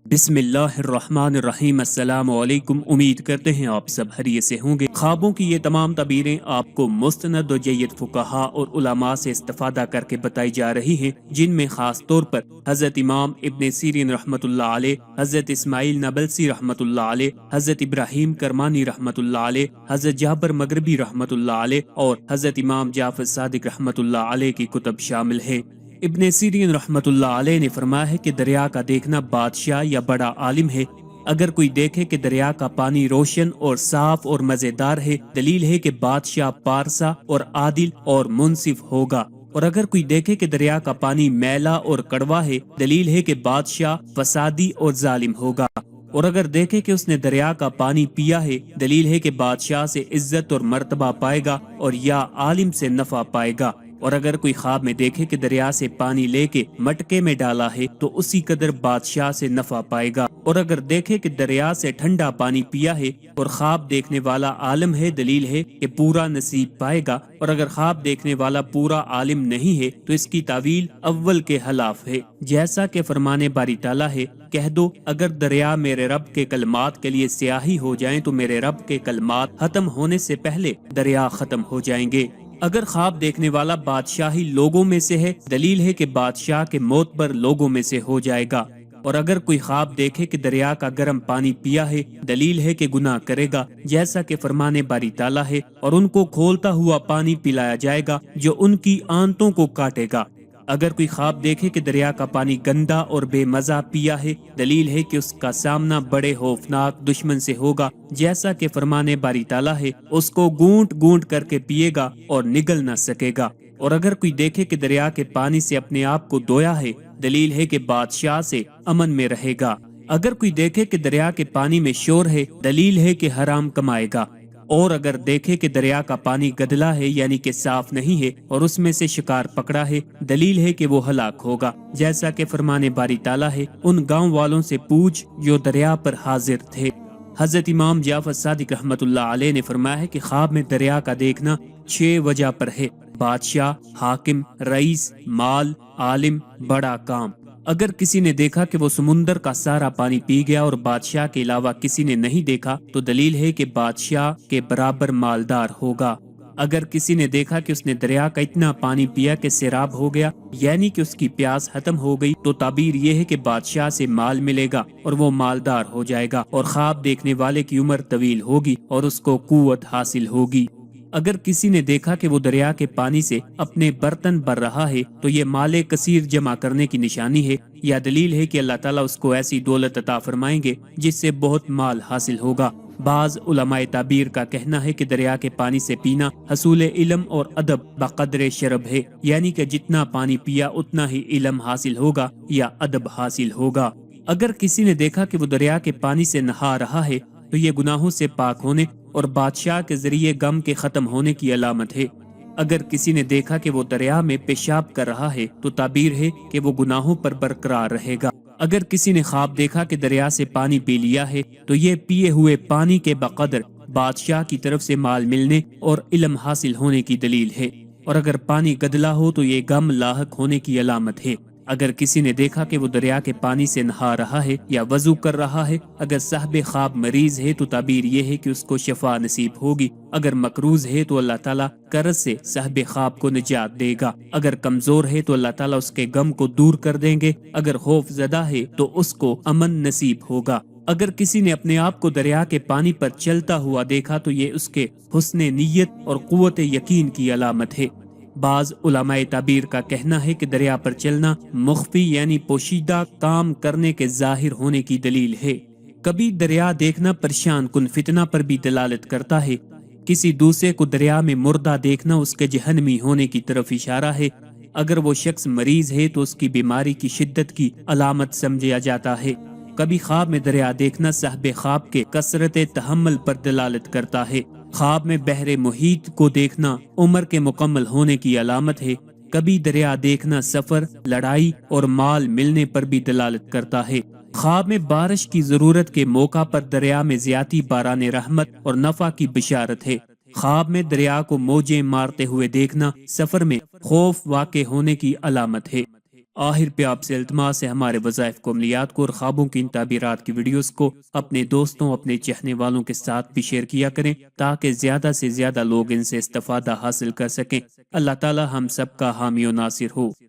بسم اللہ الرحمن الرحیم۔ السلام علیکم۔ امید کرتے ہیں آپ سب خیریت سے ہوں گے۔ خوابوں کی یہ تمام تعبیریں آپ کو مستند و جید فقہا اور علماء سے استفادہ کر کے بتائی جا رہی ہیں، جن میں خاص طور پر حضرت امام ابن سیرین رحمۃ اللہ علیہ، حضرت اسماعیل نابلسی رحمۃ اللہ علیہ، حضرت ابراہیم کرمانی رحمۃ اللہ علیہ، حضرت جابر مغربی رحمۃ اللہ علیہ اور حضرت امام جعفر صادق رحمۃ اللہ علیہ کی کتب شامل ہیں۔ ابن سیرین رحمۃ اللہ علیہ نے فرمایا ہے کہ دریا کا دیکھنا بادشاہ یا بڑا عالم ہے۔ اگر کوئی دیکھے کہ دریا کا پانی روشن اور صاف اور مزیدار ہے، دلیل ہے کہ بادشاہ پارسا اور عادل اور منصف ہوگا۔ اور اگر کوئی دیکھے کہ دریا کا پانی میلا اور کڑوا ہے، دلیل ہے کہ بادشاہ فسادی اور ظالم ہوگا۔ اور اگر دیکھے کہ اس نے دریا کا پانی پیا ہے، دلیل ہے کہ بادشاہ سے عزت اور مرتبہ پائے گا اور یا عالم سے نفع پائے گا۔ اور اگر کوئی خواب میں دیکھے کہ دریا سے پانی لے کے مٹکے میں ڈالا ہے، تو اسی قدر بادشاہ سے نفع پائے گا۔ اور اگر دیکھے کہ دریا سے ٹھنڈا پانی پیا ہے اور خواب دیکھنے والا عالم ہے، دلیل ہے کہ پورا نصیب پائے گا۔ اور اگر خواب دیکھنے والا پورا عالم نہیں ہے تو اس کی تعویل اول کے خلاف ہے، جیسا کہ فرمان باری تعالیٰ ہے، کہہ دو اگر دریا میرے رب کے کلمات کے لیے سیاہی ہو جائیں تو میرے رب کے کلمات ختم ہونے سے پہلے دریا ختم ہو جائیں گے۔ اگر خواب دیکھنے والا بادشاہی لوگوں میں سے ہے، دلیل ہے کہ بادشاہ کے معتبر لوگوں میں سے ہو جائے گا۔ اور اگر کوئی خواب دیکھے کہ دریا کا گرم پانی پیا ہے، دلیل ہے کہ گناہ کرے گا، جیسا کہ فرمان باری تعالیٰ ہے، اور ان کو کھولتا ہوا پانی پلایا جائے گا جو ان کی آنتوں کو کاٹے گا۔ اگر کوئی خواب دیکھے کہ دریا کا پانی گندا اور بے مزہ پیا ہے، دلیل ہے کہ اس کا سامنا بڑے خوفناک دشمن سے ہوگا، جیسا کہ فرمان باری تعالیٰ ہے، اس کو گونٹ گونٹ کر کے پیے گا اور نگل نہ سکے گا۔ اور اگر کوئی دیکھے کہ دریا کے پانی سے اپنے آپ کو دھویا ہے، دلیل ہے کہ بادشاہ سے امن میں رہے گا۔ اگر کوئی دیکھے کہ دریا کے پانی میں شور ہے، دلیل ہے کہ حرام کمائے گا۔ اور اگر دیکھے کہ دریا کا پانی گدلا ہے، یعنی کہ صاف نہیں ہے، اور اس میں سے شکار پکڑا ہے، دلیل ہے کہ وہ ہلاک ہوگا، جیسا کہ فرمان باری تعالیٰ ہے، ان گاؤں والوں سے پوچھ جو دریا پر حاضر تھے۔ حضرت امام جعفر صادق رحمۃ اللہ علیہ نے فرمایا ہے کہ خواب میں دریا کا دیکھنا 6 وجہ پر ہے: بادشاہ، حاکم، رئیس، مال، عالم، بڑا کام۔ اگر کسی نے دیکھا کہ وہ سمندر کا سارا پانی پی گیا اور بادشاہ کے علاوہ کسی نے نہیں دیکھا، تو دلیل ہے کہ بادشاہ کے برابر مالدار ہوگا۔ اگر کسی نے دیکھا کہ اس نے دریا کا اتنا پانی پیا کہ سیراب ہو گیا، یعنی کہ اس کی پیاس ختم ہو گئی، تو تعبیر یہ ہے کہ بادشاہ سے مال ملے گا اور وہ مالدار ہو جائے گا، اور خواب دیکھنے والے کی عمر طویل ہوگی اور اس کو قوت حاصل ہوگی۔ اگر کسی نے دیکھا کہ وہ دریا کے پانی سے اپنے برتن بھر رہا ہے، تو یہ مال کثیر جمع کرنے کی نشانی ہے، یا دلیل ہے کہ اللہ تعالیٰ اس کو ایسی دولت عطا فرمائیں گے جس سے بہت مال حاصل ہوگا۔ بعض علماء تعبیر کا کہنا ہے کہ دریا کے پانی سے پینا حصول علم اور ادب بقدر شرب ہے، یعنی کہ جتنا پانی پیا اتنا ہی علم حاصل ہوگا یا ادب حاصل ہوگا۔ اگر کسی نے دیکھا کہ وہ دریا کے پانی سے نہا رہا ہے، تو یہ گناہوں سے پاک ہونے اور بادشاہ کے ذریعے غم کے ختم ہونے کی علامت ہے۔ اگر کسی نے دیکھا کہ وہ دریا میں پیشاب کر رہا ہے، تو تعبیر ہے کہ وہ گناہوں پر برقرار رہے گا۔ اگر کسی نے خواب دیکھا کہ دریا سے پانی پی لیا ہے، تو یہ پیے ہوئے پانی کے بقدر بادشاہ کی طرف سے مال ملنے اور علم حاصل ہونے کی دلیل ہے۔ اور اگر پانی گدلا ہو تو یہ غم لاحق ہونے کی علامت ہے۔ اگر کسی نے دیکھا کہ وہ دریا کے پانی سے نہا رہا ہے یا وضو کر رہا ہے، اگر صاحب خواب مریض ہے تو تعبیر یہ ہے کہ اس کو شفا نصیب ہوگی۔ اگر مقروض ہے تو اللہ تعالیٰ قرض سے صاحب خواب کو نجات دے گا۔ اگر کمزور ہے تو اللہ تعالیٰ اس کے غم کو دور کر دیں گے۔ اگر خوف زدہ ہے تو اس کو امن نصیب ہوگا۔ اگر کسی نے اپنے آپ کو دریا کے پانی پر چلتا ہوا دیکھا تو یہ اس کے حسن نیت اور قوت یقین کی علامت ہے۔ بعض علماء تعبیر کا کہنا ہے کہ دریا پر چلنا مخفی یعنی پوشیدہ کام کرنے کے ظاہر ہونے کی دلیل ہے۔ کبھی دریا دیکھنا پریشان کن فتنہ پر بھی دلالت کرتا ہے۔ کسی دوسرے کو دریا میں مردہ دیکھنا اس کے جہنمی ہونے کی طرف اشارہ ہے۔ اگر وہ شخص مریض ہے تو اس کی بیماری کی شدت کی علامت سمجھا جاتا ہے۔ کبھی خواب میں دریا دیکھنا صاحب خواب کے کثرت تحمل پر دلالت کرتا ہے۔ خواب میں بحر محیط کو دیکھنا عمر کے مکمل ہونے کی علامت ہے۔ کبھی دریا دیکھنا سفر، لڑائی اور مال ملنے پر بھی دلالت کرتا ہے۔ خواب میں بارش کی ضرورت کے موقع پر دریا میں زیادتی باران رحمت اور نفع کی بشارت ہے۔ خواب میں دریا کو موجیں مارتے ہوئے دیکھنا سفر میں خوف واقع ہونے کی علامت ہے۔ آخر پہ آپ سے التماس ہے ہمارے وظائف کو، عملیات کو اور خوابوں کی ان تعبیرات کی ویڈیوز کو اپنے دوستوں، اپنے چاہنے والوں کے ساتھ بھی شیئر کیا کریں تاکہ زیادہ سے زیادہ لوگ ان سے استفادہ حاصل کر سکیں۔ اللہ تعالی ہم سب کا حامی و ناصر ہو۔